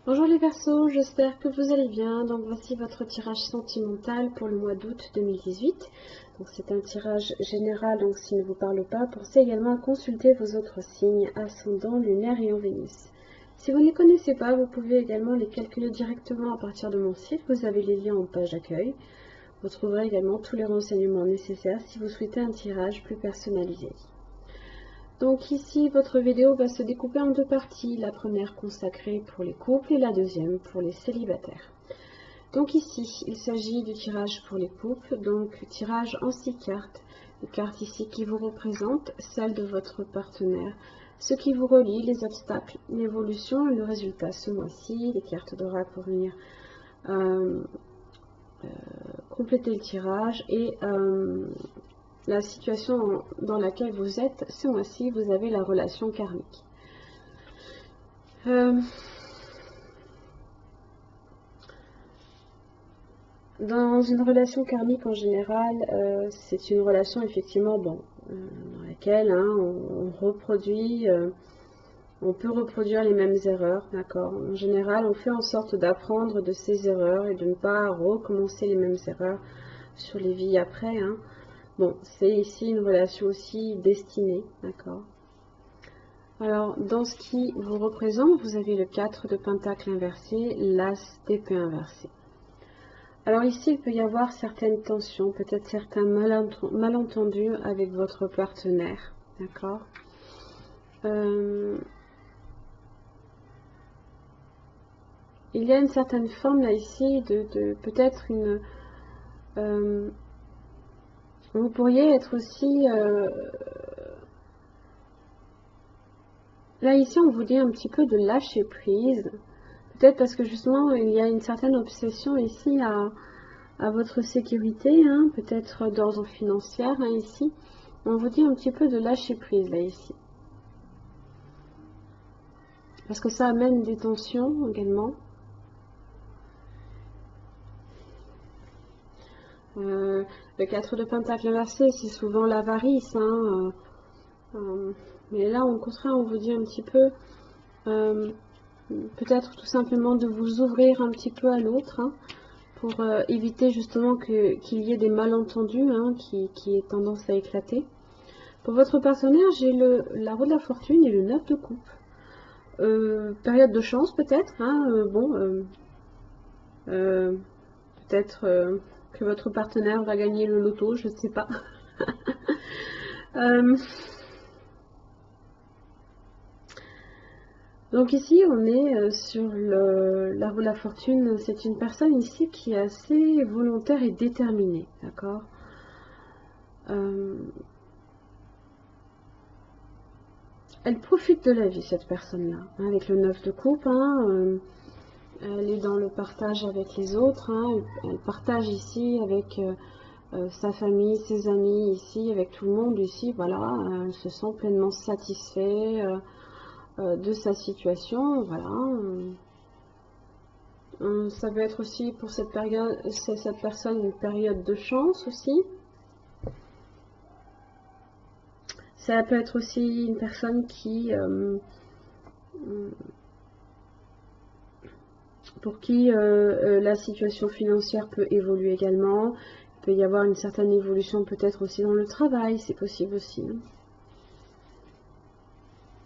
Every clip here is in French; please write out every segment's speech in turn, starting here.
Bonjour les Verseaux, j'espère que vous allez bien. Donc voici votre tirage sentimental pour le mois d'août 2018. Donc c'est un tirage général, donc s'il ne vous parle pas, pensez également à consulter vos autres signes, ascendant, lunaire et en Vénus. Si vous ne les connaissez pas, vous pouvez également les calculer directement à partir de mon site. Vous avez les liens en page d'accueil. Vous trouverez également tous les renseignements nécessaires si vous souhaitez un tirage plus personnalisé. Donc ici, votre vidéo va se découper en deux parties, la première consacrée pour les couples et la deuxième pour les célibataires. Donc ici, il s'agit du tirage pour les couples, donc tirage en 6 cartes. Les cartes ici qui vous représentent, celles de votre partenaire, ce qui vous relie, les obstacles, l'évolution et le résultat ce mois-ci, les cartes d'oracle pour venir compléter le tirage et la situation dans laquelle vous êtes ce mois-ci, vous avez la relation karmique. Dans une relation karmique en général, c'est une relation effectivement dans laquelle on reproduit, on peut reproduire les mêmes erreurs, d'accord. En général, on fait en sorte d'apprendre de ces erreurs et de ne pas recommencer les mêmes erreurs sur les vies après. Bon, c'est ici une relation aussi destinée, d'accord. Alors, dans ce qui vous représente, vous avez le 4 de pentacle inversé, l'as d'épée inversé. Alors ici, il peut y avoir certaines tensions, peut-être certains malentendus avec votre partenaire, d'accord. Il y a une certaine forme là ici de peut-être une... vous pourriez être aussi... là ici, on vous dit un petit peu de lâcher prise, peut-être parce que justement, il y a une certaine obsession ici à votre sécurité, peut-être d'ordre financier, ici. On vous dit un petit peu de lâcher prise là ici. Parce que ça amène des tensions également. Le 4 de pentacle inversé, c'est souvent l'avarice. Mais là, au contraire, on vous dit un petit peu, peut-être tout simplement de vous ouvrir un petit peu à l'autre, pour éviter justement qu'il y ait des malentendus qui aient tendance à éclater. Pour votre partenaire, j'ai la roue de la fortune et le 9 de coupe. Période de chance peut-être, peut-être que votre partenaire va gagner le loto, je ne sais pas. Donc ici on est sur la roue de la fortune, c'est une personne ici qui est assez volontaire et déterminée, d'accord. Elle profite de la vie, cette personne-là, avec le 9 de coupe, elle est dans le partage avec les autres, elle partage ici avec sa famille, ses amis, ici, avec tout le monde, ici, voilà, elle se sent pleinement satisfait de sa situation, voilà. Ça peut être aussi pour cette personne une période de chance aussi. Ça peut être aussi une personne pour qui la situation financière peut évoluer également. Il peut y avoir une certaine évolution peut-être aussi dans le travail, c'est possible aussi.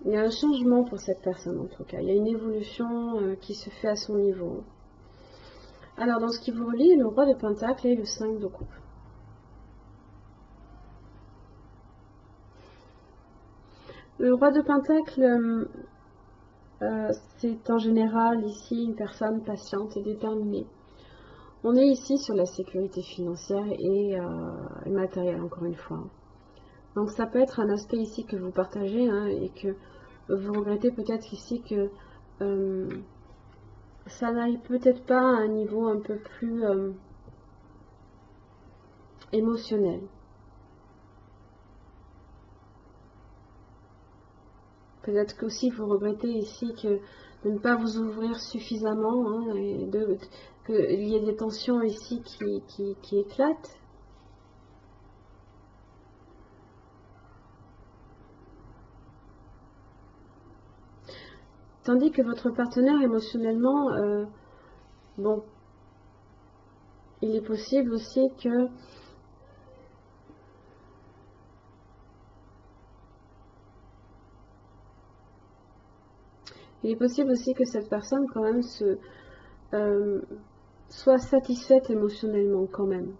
Il y a un changement pour cette personne en tout cas. Il y a une évolution qui se fait à son niveau. Alors dans ce qui vous relie, le roi de pentacle et le 5 de coupe. Le roi de pentacle, c'est en général ici une personne patiente et déterminée. On est ici sur la sécurité financière et matérielle encore une fois. Donc ça peut être un aspect ici que vous partagez et que vous regrettez peut-être ici que ça n'aille peut-être pas à un niveau un peu plus émotionnel. Peut-être qu'aussi vous regrettez ici de ne pas vous ouvrir suffisamment et qu'il y ait des tensions ici qui éclatent. Tandis que votre partenaire émotionnellement, bon, il est possible aussi que cette personne quand même soit satisfaite émotionnellement quand même.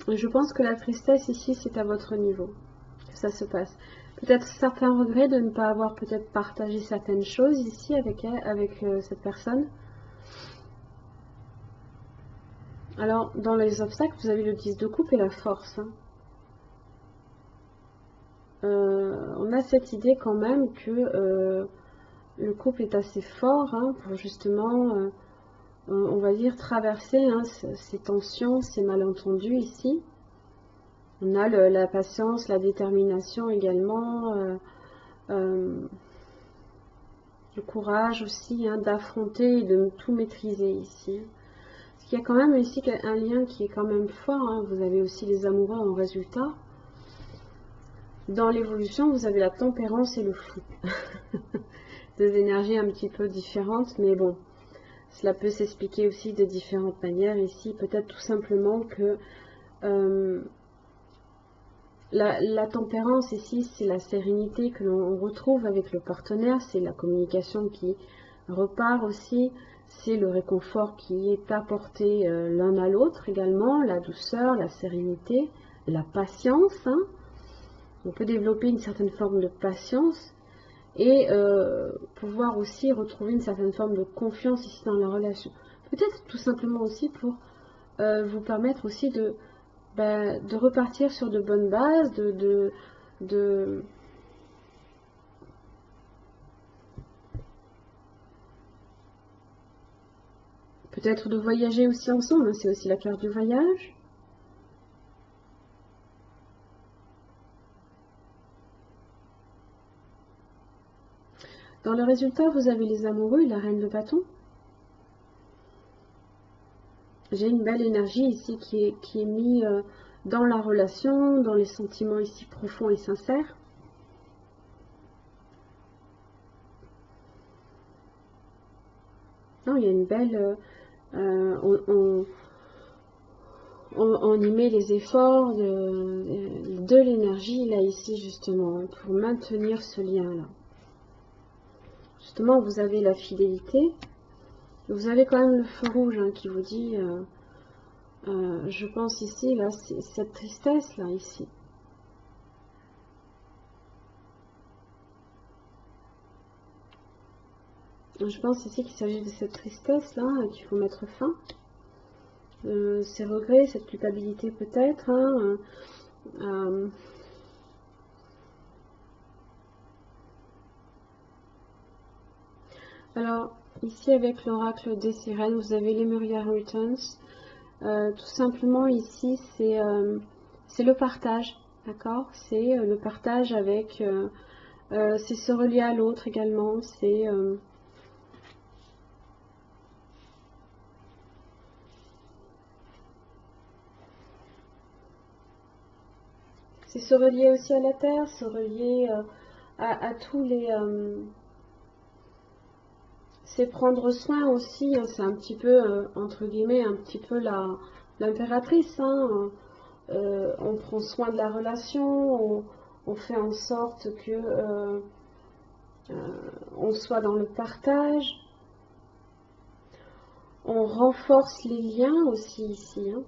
Je pense que la tristesse ici, c'est à votre niveau que ça se passe. Peut-être certains regrets de ne pas avoir peut-être partagé certaines choses ici avec cette personne. Alors, dans les obstacles, vous avez le 10 de coupe et la force. Hein. On a cette idée quand même que le couple est assez fort hein, pour justement, on va dire, traverser hein, ces tensions, ces malentendus ici. On a la patience, la détermination également, le courage aussi hein, d'affronter et de tout maîtriser ici. Parce qu'il y a quand même ici un lien qui est quand même fort. Hein. Vous avez aussi les amoureux en résultat. Dans l'évolution, vous avez la tempérance et le fou. Deux énergies un petit peu différentes, mais bon, cela peut s'expliquer aussi de différentes manières. Ici, peut-être tout simplement que la tempérance ici, c'est la sérénité que l'on retrouve avec le partenaire, c'est la communication qui repart aussi, c'est le réconfort qui est apporté l'un à l'autre également, la douceur, la sérénité, la patience. Hein. On peut développer une certaine forme de patience et pouvoir aussi retrouver une certaine forme de confiance ici dans la relation. Peut-être tout simplement aussi pour vous permettre aussi de repartir sur de bonnes bases, peut-être de voyager aussi ensemble, c'est aussi la carte du voyage. Dans le résultat, vous avez les amoureux et la reine de bâton. J'ai une belle énergie ici qui est mise dans la relation, dans les sentiments ici profonds et sincères. Non, il y a une belle... on y met les efforts de l'énergie là ici justement pour maintenir ce lien là. Justement, vous avez la fidélité. Vous avez quand même le feu rouge hein, qui vous dit, je pense ici, là, c'est cette tristesse là ici. Je pense ici qu'il s'agit de cette tristesse là qu'il faut mettre fin. Ces regrets, cette culpabilité peut-être. Hein, alors, ici avec l'oracle des sirènes, vous avez Lemuria Returns. Tout simplement ici, c'est le partage, d'accord? C'est le partage avec... c'est se relier à l'autre également, c'est... c'est se relier aussi à la terre, se relier à tous les... c'est prendre soin aussi, hein, c'est un petit peu, entre guillemets, un petit peu l'impératrice. Hein, on prend soin de la relation, on fait en sorte que on soit dans le partage. On renforce les liens aussi ici. Hein.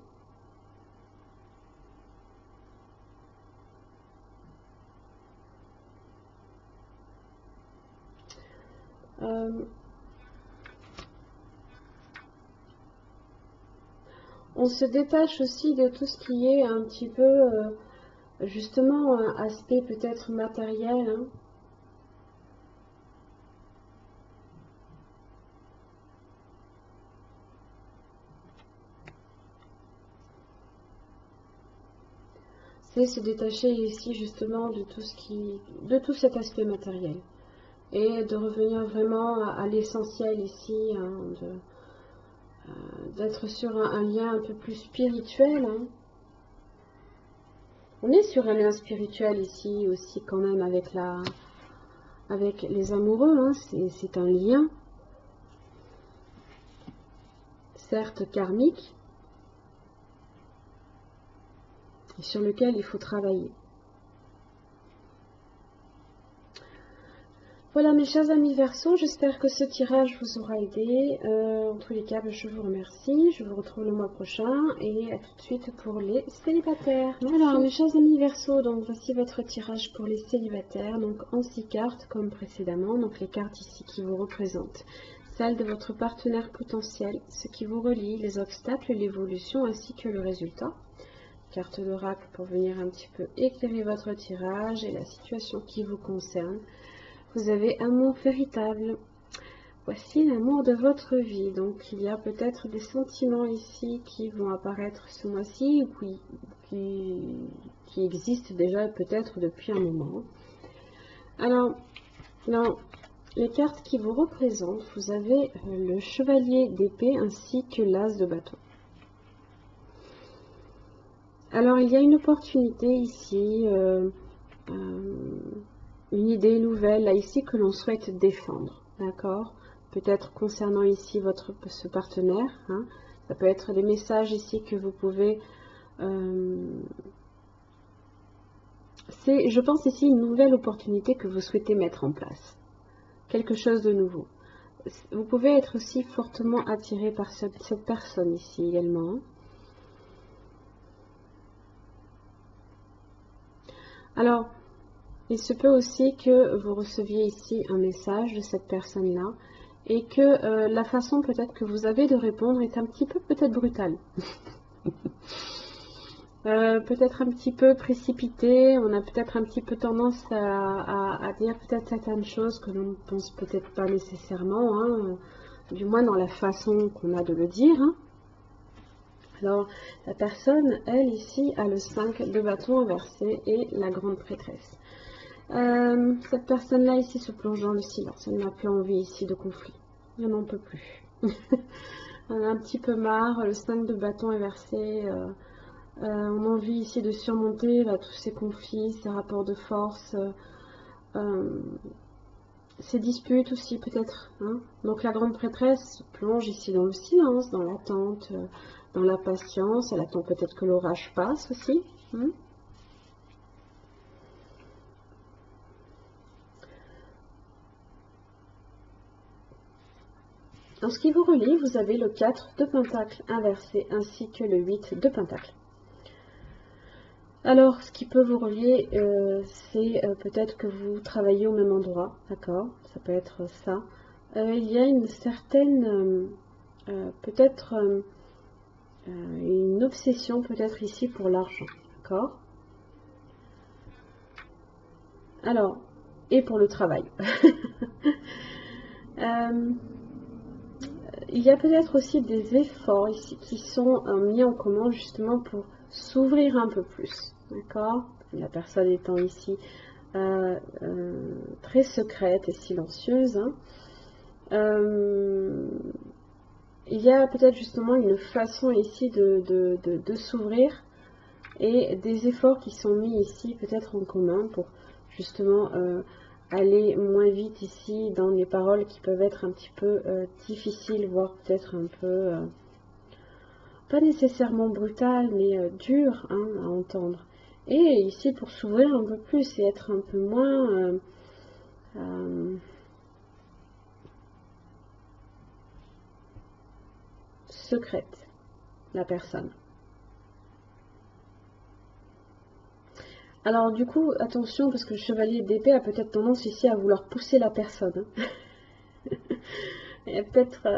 On se détache aussi de tout ce qui est un petit peu, justement, un aspect peut-être matériel. Hein. C'est se détacher ici justement de tout cet aspect matériel. Et de revenir vraiment à l'essentiel ici, hein, d'être sur un lien un peu plus spirituel. Hein. On est sur un lien spirituel ici aussi quand même avec les amoureux. Hein. C'est un lien, certes karmique, sur lequel il faut travailler. Voilà mes chers amis Verseau, j'espère que ce tirage vous aura aidé. En tous les cas, je vous remercie. Je vous retrouve le mois prochain et à tout de suite pour les célibataires. Merci. Alors mes chers amis Verseau, donc voici votre tirage pour les célibataires, donc en 6 cartes comme précédemment. Donc les cartes ici qui vous représentent celles de votre partenaire potentiel, ce qui vous relie, les obstacles, l'évolution ainsi que le résultat. Carte d'oracle pour venir un petit peu éclairer votre tirage et la situation qui vous concerne. Vous avez amour véritable. Voici l'amour de votre vie. Donc il y a peut-être des sentiments ici qui vont apparaître ce mois-ci ou qui existent déjà peut-être depuis un moment. Alors, dans les cartes qui vous représentent, vous avez le chevalier d'épée ainsi que l'as de bâton. Alors il y a une opportunité ici, une idée nouvelle là ici que l'on souhaite défendre, d'accord? Peut-être concernant ici ce partenaire, hein. Ça peut être des messages ici que vous pouvez... c'est, je pense ici, une nouvelle opportunité que vous souhaitez mettre en place. Quelque chose de nouveau. Vous pouvez être aussi fortement attiré par cette personne ici également. Alors, il se peut aussi que vous receviez ici un message de cette personne-là et que la façon peut-être que vous avez de répondre est un petit peu peut-être brutale. Peut-être un petit peu précipité, on a peut-être un petit peu tendance à dire peut-être certaines choses que l'on ne pense peut-être pas nécessairement, hein, du moins dans la façon qu'on a de le dire. Hein. Alors, la personne, elle, ici, a le 5 de bâton inversé et la grande prêtresse. Cette personne-là, ici, se plonge dans le silence. Elle n'a plus envie, ici, de conflit. Elle n'en peut plus. Elle a un petit peu marre. Le 5 de bâton inversé, on a envie, ici, de surmonter là, tous ces conflits, ces rapports de force, ces disputes aussi, peut-être. Hein. Donc, la grande prêtresse plonge ici dans le silence, dans l'attente, dans la patience. Elle attend peut-être que l'orage passe aussi. Hein. En ce qui vous relie, vous avez le 4 de pentacle inversé ainsi que le 8 de pentacle. Alors, ce qui peut vous relier, c'est peut-être que vous travaillez au même endroit, d'accord? Ça peut être ça. Il y a une certaine, peut-être une obsession peut-être ici pour l'argent, d'accord? Alors, et pour le travail. Il y a peut-être aussi des efforts ici qui sont mis en commun justement pour s'ouvrir un peu plus, d'accord? La personne étant ici très secrète et silencieuse. Hein. Il y a peut-être justement une façon ici de s'ouvrir et des efforts qui sont mis ici peut-être en commun pour justement aller moins vite ici dans les paroles qui peuvent être un petit peu difficiles, voire peut-être un peu, pas nécessairement brutales, mais dures hein, à entendre. Et ici pour s'ouvrir un peu plus et être un peu moins secrète, la personne. Alors du coup, attention, parce que le chevalier d'épée a peut-être tendance ici à vouloir pousser la personne. Hein. Et peut-être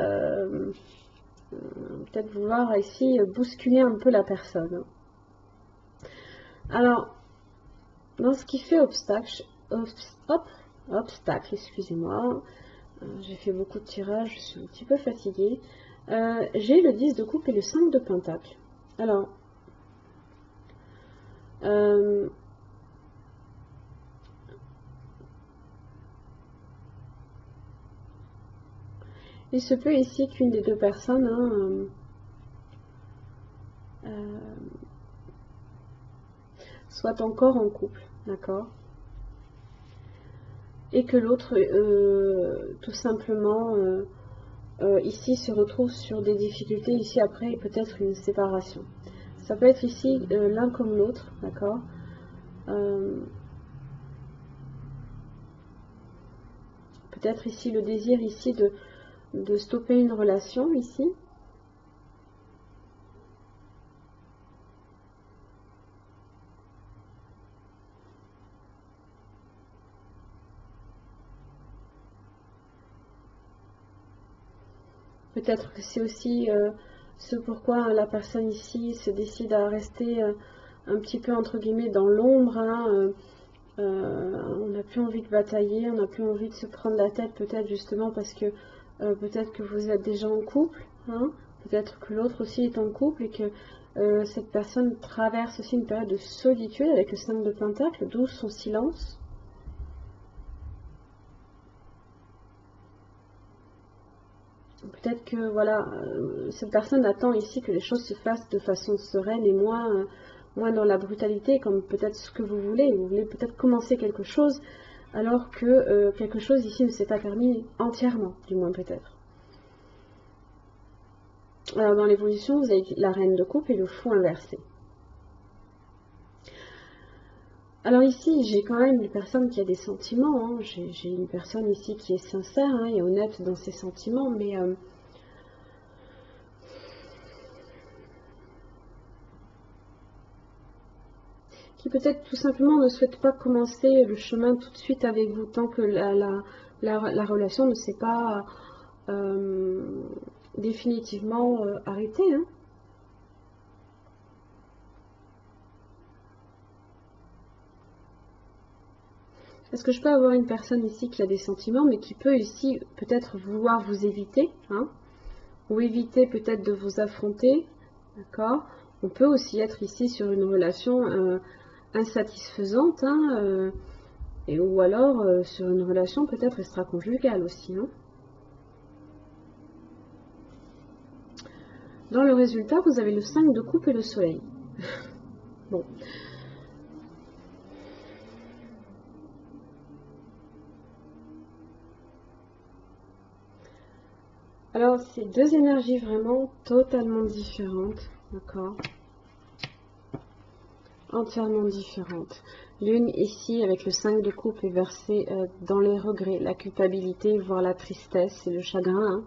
vouloir ici bousculer un peu la personne. Alors, dans ce qui fait obstacle, excusez-moi, j'ai fait beaucoup de tirages, je suis un petit peu fatiguée. J'ai le 10 de coupe et le 5 de pentacle. Alors, il se peut ici qu'une des deux personnes soit encore en couple, d'accord, et que l'autre, tout simplement, ici se retrouve sur des difficultés, ici après peut-être une séparation. Ça peut être ici l'un comme l'autre, d'accord. Peut-être ici le désir ici de stopper une relation ici. Peut-être que c'est aussi ce pourquoi la personne ici se décide à rester un petit peu entre guillemets dans l'ombre. Hein, on n'a plus envie de batailler, on n'a plus envie de se prendre la tête, peut-être justement parce que peut-être que vous êtes déjà en couple, hein, peut-être que l'autre aussi est en couple et que cette personne traverse aussi une période de solitude avec le 5 de Pentacle, d'où son silence. Peut-être que voilà, cette personne attend ici que les choses se fassent de façon sereine et moins dans la brutalité, comme peut-être ce que vous voulez. Vous voulez peut-être commencer quelque chose, alors que quelque chose ici ne s'est pas terminé entièrement, du moins peut-être. Alors dans l'évolution, vous avez la reine de coupe et le fou inversé. Alors ici, j'ai quand même une personne qui a des sentiments. Hein. J'ai une personne ici qui est sincère hein, et honnête dans ses sentiments, mais qui peut-être tout simplement ne souhaite pas commencer le chemin tout de suite avec vous tant que la relation ne s'est pas définitivement arrêtée. Hein. Est-ce que je peux avoir une personne ici qui a des sentiments mais qui peut ici peut-être vouloir vous éviter hein, ou éviter peut-être de vous affronter, d'accord. On peut aussi être ici sur une relation insatisfaisante hein, et, ou alors sur une relation peut-être extra-conjugale aussi. Hein. Dans le résultat, vous avez le 5 de coupe et le soleil. Bon. Alors, c'est deux énergies vraiment totalement différentes, d'accord? Entièrement différentes. L'une ici, avec le 5 de coupe, est versée dans les regrets, la culpabilité, voire la tristesse et le chagrin.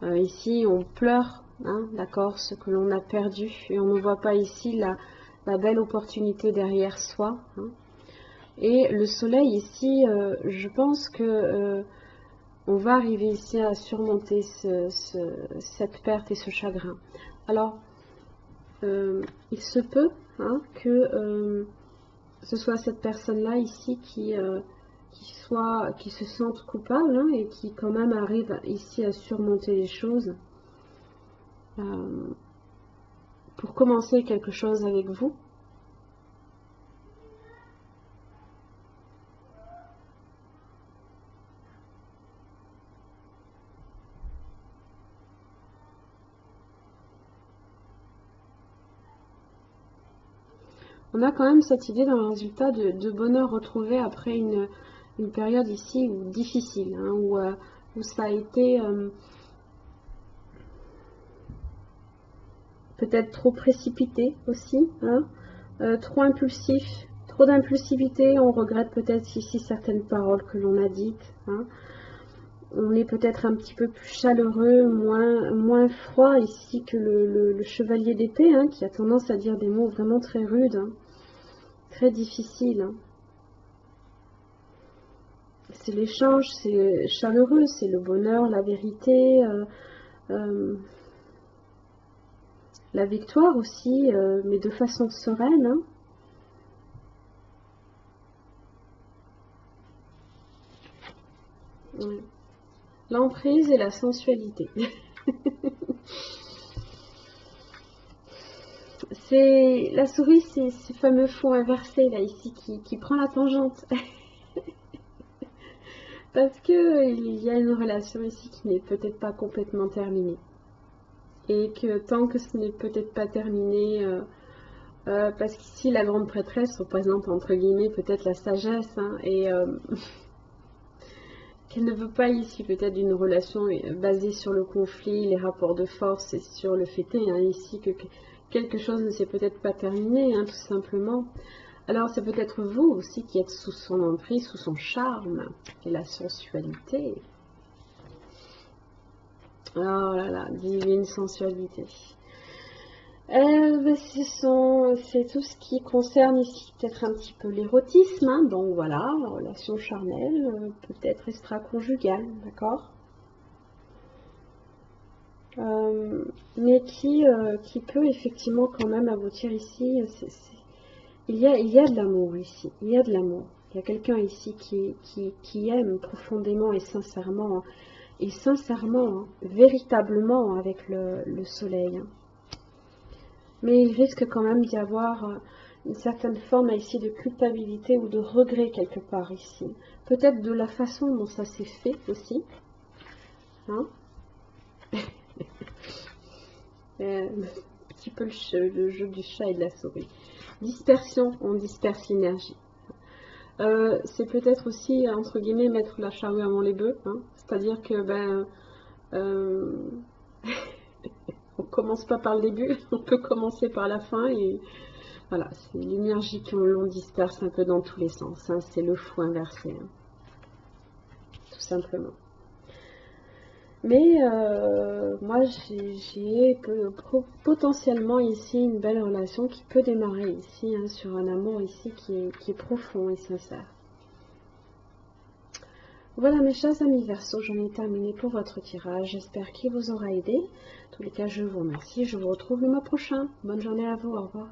Hein. Ici, on pleure, hein, d'accord, ce que l'on a perdu, et on ne voit pas ici la belle opportunité derrière soi. Hein. Et le soleil ici, je pense que on va arriver ici à surmonter cette perte et ce chagrin. Alors, il se peut hein, que ce soit cette personne-là ici qui se sente coupable hein, et qui quand même arrive ici à surmonter les choses pour commencer quelque chose avec vous. On a quand même cette idée d'un résultat de bonheur retrouvé après une période ici difficile, hein, où ça a été peut-être trop précipité aussi, hein, trop impulsif, trop d'impulsivité, on regrette peut-être ici certaines paroles que l'on a dites. Hein. On est peut-être un petit peu plus chaleureux, moins froid ici que le chevalier d'épée, hein, qui a tendance à dire des mots vraiment très rudes. Hein. Très difficile. Hein. C'est l'échange, c'est chaleureux, c'est le bonheur, la vérité, la victoire aussi, mais de façon sereine. Hein. Ouais. L'emprise et la sensualité. C'est la souris, c'est ce fameux fond inversé là ici qui prend la tangente. Parce que il y a une relation ici qui n'est peut-être pas complètement terminée. et que tant que ce n'est peut-être pas terminé, parce qu'ici la grande prêtresse représente entre guillemets peut-être la sagesse, hein, et qu'elle ne veut pas ici peut-être d'une relation basée sur le conflit, les rapports de force et sur le fait hein, ici que quelque chose ne s'est peut-être pas terminé, hein, tout simplement. Alors c'est peut-être vous aussi qui êtes sous son emprise, sous son charme et la sensualité. Oh là là, divine sensualité. C'est tout ce qui concerne ici peut-être un petit peu l'érotisme, hein, donc voilà, relation charnelle, peut-être extra-conjugale, d'accord, mais qui peut effectivement quand même aboutir ici. Il y a de l'amour ici, il y a de l'amour. Il y a quelqu'un ici qui aime profondément et sincèrement, hein, véritablement avec le soleil. Hein. Mais il risque quand même d'y avoir une certaine forme ici de culpabilité ou de regret quelque part ici. Peut-être de la façon dont ça s'est fait aussi. Hein un petit peu le jeu du chat et de la souris. Dispersion, on disperse l'énergie. C'est peut-être aussi, entre guillemets, mettre la charrue avant les bœufs. Hein. C'est-à-dire que, on commence pas par le début, on peut commencer par la fin et voilà, c'est l'énergie qu'on disperse un peu dans tous les sens. Hein. C'est le fou inversé, hein. Tout simplement. Mais moi, j'ai potentiellement ici une belle relation qui peut démarrer ici, hein, sur un amour ici qui est profond et sincère. Voilà mes chers amis Verseau, j'en ai terminé pour votre tirage. J'espère qu'il vous aura aidé. En tous les cas, je vous remercie. Je vous retrouve le mois prochain. Bonne journée à vous. Au revoir.